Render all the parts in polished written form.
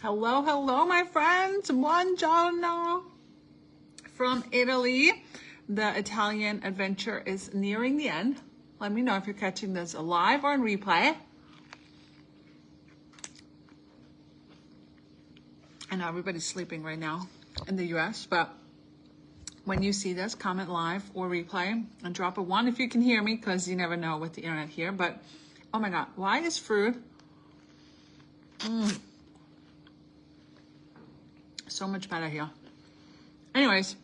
Hello, hello, my friends. Buongiorno from Italy. The Italian adventure is nearing the end. Let me know if you're catching this live or in replay. I know everybody's sleeping right now in the US, but when you see this, comment live or replay and drop a 1 if you can hear me, because you never know with the internet here. But oh my God, why is fruit so much better here? Anyways,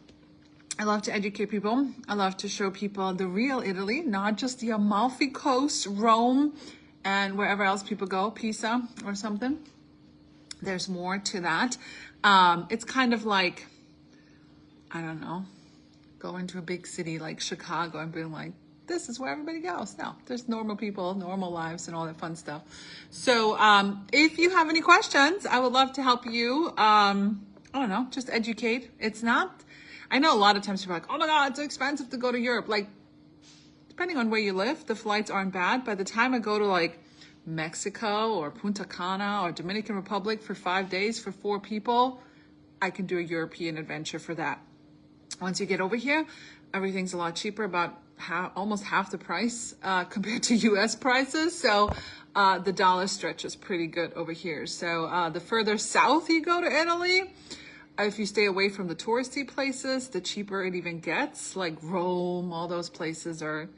I love to educate people. I love to show people the real Italy, not just the Amalfi Coast, Rome, and wherever else people go, Pisa or something. There's more to that. It's kind of like, I don't know, going to a big city like Chicago and being like, this is where everybody goes. No, there's normal people, normal lives, and all that fun stuff. So if you have any questions, I would love to help you. I don't know, just educate. It's not, I know a lot of times people are like, oh my God, it's so expensive to go to Europe. Like, depending on where you live, the flights aren't bad. By the time I go to like Mexico or Punta Cana or Dominican Republic for 5 days for 4 people, I can do a European adventure for that. Once you get over here, everything's a lot cheaper, about almost half the price compared to US prices. So the dollar stretches pretty good over here. So the further south you go to Italy, if you stay away from the touristy places, the cheaper it even gets. Like Rome, all those places are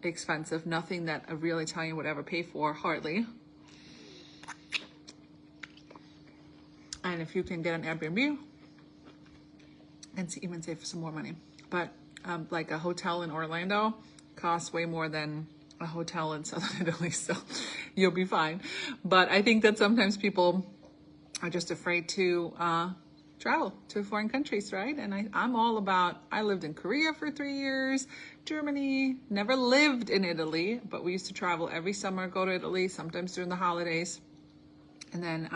expensive. Nothing that a real Italian would ever pay for, hardly. And if you can get an Airbnb, and even save some more money. But like a hotel in Orlando costs way more than a hotel in Southern Italy, so you'll be fine. But I think that sometimes people are just afraid to travel to foreign countries, right? And I'm all about, I lived in Korea for 3 years, Germany, never lived in Italy, but we used to travel every summer, go to Italy, sometimes during the holidays. And then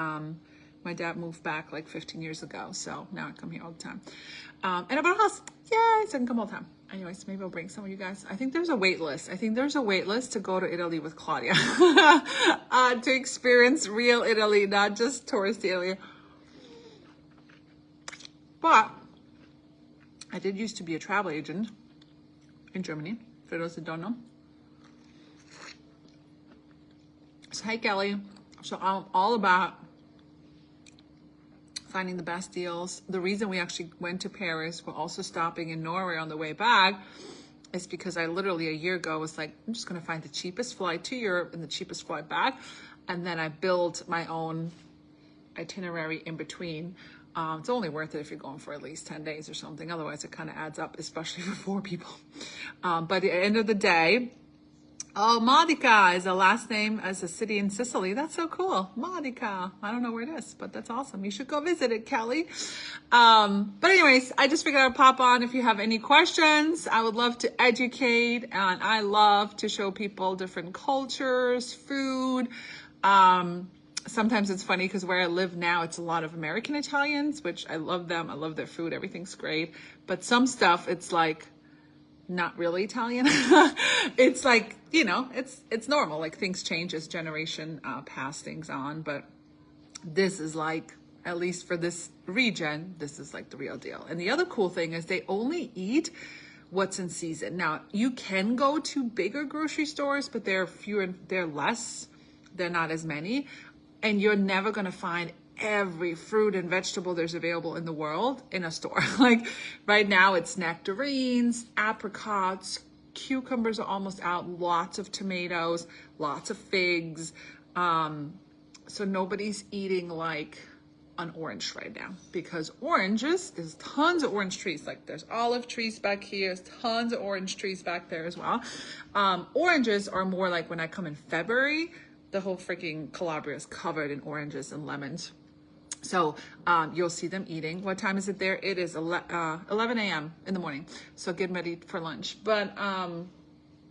my dad moved back like 15 years ago, so now I come here all the time. And I bought a house. Yay, so I can come all the time. Anyways, maybe I'll bring some of you guys. I think there's a wait list. I think there's a wait list to go to Italy with Claudia to experience real Italy, not just tourist Italy. But I did used to be a travel agent in Germany, for those that don't know. So, hey, Kelly. So I'm all about finding the best deals. The reason we actually went to Paris, we're also stopping in Norway on the way back, is because I literally a year ago was like, I'm just going to find the cheapest flight to Europe and the cheapest flight back. And then I built my own itinerary in between. It's only worth it if you're going for at least 10 days or something. Otherwise, it kind of adds up, especially for 4 people. But at the end of the day, oh, Modica is the last name as a city in Sicily. That's so cool. Modica. I don't know where it is, but that's awesome. You should go visit it, Kelly. But anyways, I just figured I'd pop on if you have any questions. I would love to educate, and I love to show people different cultures, food. Sometimes it's funny because where I live now, it's a lot of American Italians, which I love them. I love their food. Everything's great. But some stuff, it's like, not really Italian. It's like, you know, it's normal. Like things change as generation pass things on. But this is like, at least for this region, this is like the real deal. And the other cool thing is they only eat what's in season. Now, you can go to bigger grocery stores, but they're fewer, they're less. They're not as many. And you're never going to find every fruit and vegetable there's available in the world in a store. Like right now it's nectarines, apricots, cucumbers are almost out, lots of tomatoes, lots of figs. So nobody's eating like an orange right now, because oranges, there's tons of orange trees. Like there's olive trees back here, there's tons of orange trees back there as well. Oranges are more like when I come in February, the whole freaking Calabria is covered in oranges and lemons. So you'll see them eating. What time is it there? It is 11 a.m. in the morning. So get ready for lunch. But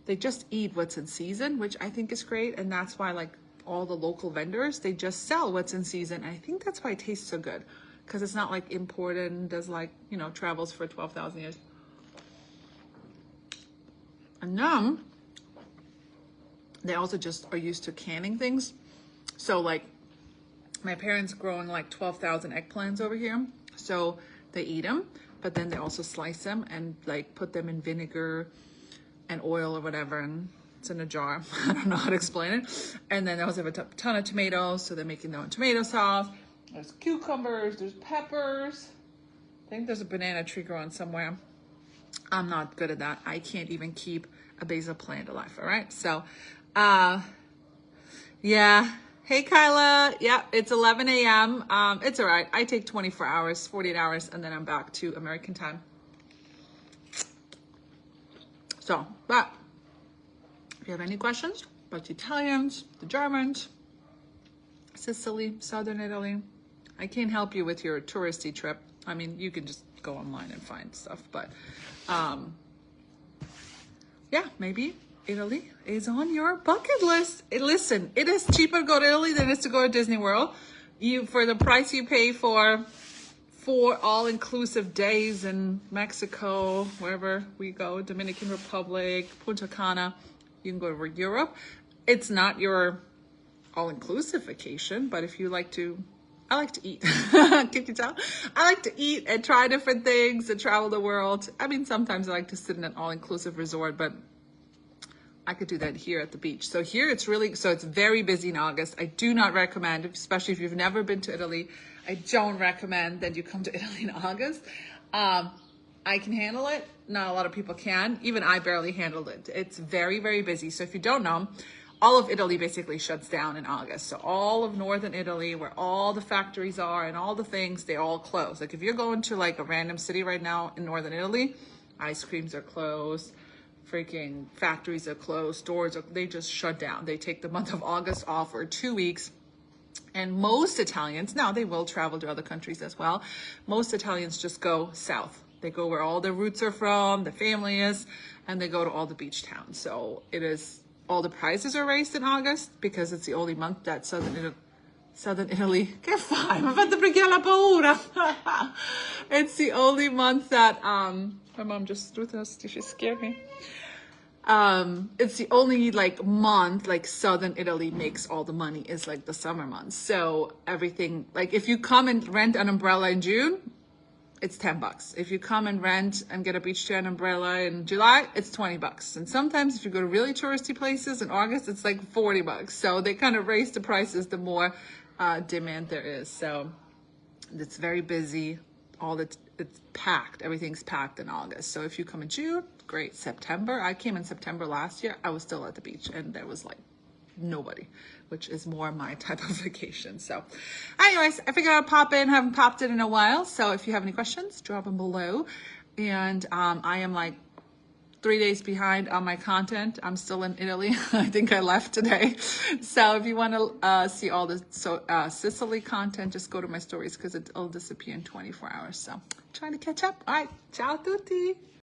they just eat what's in season, which I think is great. And that's why like all the local vendors, they just sell what's in season. And I think that's why it tastes so good, because it's not like imported and does like, you know, travels for 12,000 years. And then they also just are used to canning things. So like My parents growing like 12,000 eggplants over here. So they eat them, but then they also slice them and like put them in vinegar and oil or whatever. And it's in a jar. I don't know how to explain it. And then they also have a ton of tomatoes. So they're making their own tomato sauce. There's cucumbers, there's peppers. I think there's a banana tree growing somewhere. I'm not good at that. I can't even keep a basil plant alive, all right? So, yeah. Hey, Kyla. Yeah, it's 11 a.m. It's all right. I take 24 hours, 48 hours, and then I'm back to American time. So, but if you have any questions about the Italians, the Germans, Sicily, Southern Italy, I can't help you with your touristy trip. I mean, you can just go online and find stuff, but yeah, maybe Italy is on your bucket list. Listen, it is cheaper to go to Italy than it is to go to Disney World. For the price you pay for all-inclusive days in Mexico, wherever we go, Dominican Republic, Punta Cana, you can go to Europe. It's not your all-inclusive vacation, but if you like to, I like to eat. Can you tell? I like to eat and try different things and travel the world. I mean, sometimes I like to sit in an all-inclusive resort, but I could do that here at the beach. So here it's very busy in August. I do not recommend, especially if you've never been to Italy, I don't recommend that you come to Italy in August. I can handle it. Not a lot of people can. Even I barely handled it. It's very, very busy. So if you don't know, all of Italy basically shuts down in August. So all of northern Italy, where all the factories are and all the things, they all close. Like if you're going to like a random city right now in northern Italy, ice creams are closed, freaking factories are closed, stores they just shut down. They take the month of August off for 2 weeks. And most Italians, now they will travel to other countries as well. Most Italians just go south. They go where all their roots are from, the family is, and they go to all the beach towns. So it is, all the prices are raised in August because it's the only month that Southern Italy, che fai? Mi fate pregare la paura. It's the only month that, my mom just threw this, she scared me. It's the only like month like Southern Italy makes all the money is like the summer months. So everything, like if you come and rent an umbrella in June, it's $10. If you come and rent and get a beach chair and umbrella in July, it's $20. And sometimes if you go to really touristy places in August, it's like $40. So they kind of raise the prices the more demand there is. So it's very busy. It's packed. Everything's packed in August. So if you come in June, great. September, I came in September last year. I was still at the beach and there was like nobody, which is more my type of vacation. So anyways, I figured I'd pop in. Haven't popped in a while. So if you have any questions, drop them below. And I am like 3 days behind on my content. I'm still in Italy. I think I left today. So if you want to see all the Sicily content, just go to my stories because it'll disappear in 24 hours. So trying to catch up. All right. Ciao tutti.